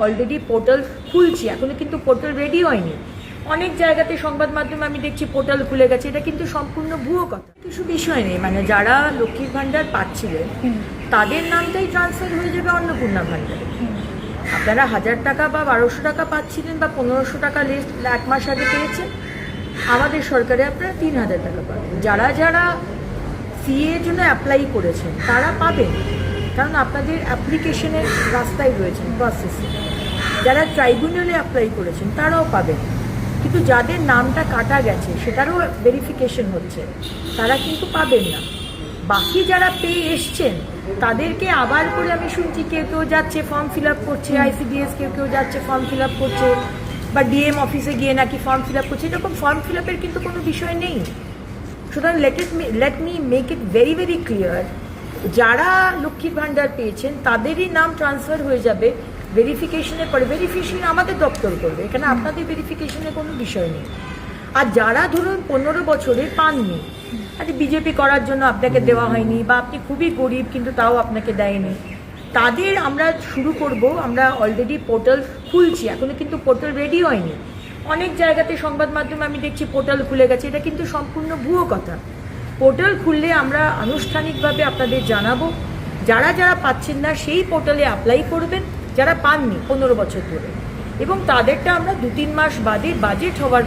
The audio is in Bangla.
অলরেডি পোর্টাল খুলছি, এখনো কিন্তু পোর্টাল রেডি হয়নি। অনেক জায়গাতে সংবাদ মাধ্যমে আমি দেখছি পোর্টাল খুলে গেছে, এটা কিন্তু সম্পূর্ণ ভুয়ো কথা। কিছু বিষয় নেই, মানে যারা লক্ষ্মীর ভাণ্ডার পাচ্ছিলেন তাদের নামটাই ট্রান্সফার হয়ে যাবে অন্নপূর্ণা ভাণ্ডারে। আপনারা 1000 টাকা বা 1200 টাকা পাচ্ছিলেন বা 1500 টাকা লিস্ট 1 মাস আগে পেয়েছেন, আমাদের সরকারে আপনারা 3000 টাকা পাবেন। যারা যারা সিএর জন্য অ্যাপ্লাই করেছেন তারা পাবেন, কারণ আপনাদের অ্যাপ্লিকেশনের রাস্তায় রয়েছেন, প্রসেসে। যারা ট্রাইব্যুনালে অ্যাপ্লাই করেছেন তারাও পাবেন, কিন্তু যাদের নামটা কাটা গেছে সেটারও ভেরিফিকেশন হচ্ছে, তারা কিন্তু পাবেন না। বাকি যারা পেয়ে এসছেন তাদেরকে আবার করে আমি শুনছি কেউ কেউ যাচ্ছে ফর্ম ফিল আপ করছে, আইসিডিএস কেউ কেউ যাচ্ছে ফর্ম ফিল আপ করছে, বা ডিএম অফিসে গিয়ে নাকি ফর্ম ফিল আপ করছে। এরকম ফর্ম ফিল আপের কিন্তু কোনো বিষয় নেই। সুতরাং let me make it very very clear, যারা লক্ষ্মীর ভাণ্ডার পেয়েছেন তাদেরই নাম ট্রান্সফার হয়ে যাবে ভেরিফিকেশনের পরে। ভেরিফিকেশন আমাদের দপ্তর করবে, এখানে আপনাদের ভেরিফিকেশনের কোনো বিষয় নেই। আর যারা ধরুন 15 বছরে পাননি, আরে বিজেপি করার জন্য আপনাকে দেওয়া হয়নি, বা আপনি খুবই গরিব কিন্তু তাও আপনাকে দেয়নি, তাদের আমরা শুরু করব। আমরা অলরেডি পোর্টাল খুলছি, এখনো কিন্তু পোর্টাল রেডি হয়নি। অনেক জায়গাতে সংবাদ মাধ্যমে আমি দেখছি পোর্টাল খুলে গেছে, এটা কিন্তু সম্পূর্ণ ভুয়ো কথা। পোর্টাল খুললে আমরা আনুষ্ঠানিকভাবে আপনাদের জানাবো। যারা যারা পাচ্ছেন না সেই পোর্টালে অ্যাপ্লাই করবেন, যারা পাননি 15 বছর ধরে, এবং তাদেরটা আমরা 2-3 মাস বাদে বাজেট হওয়ার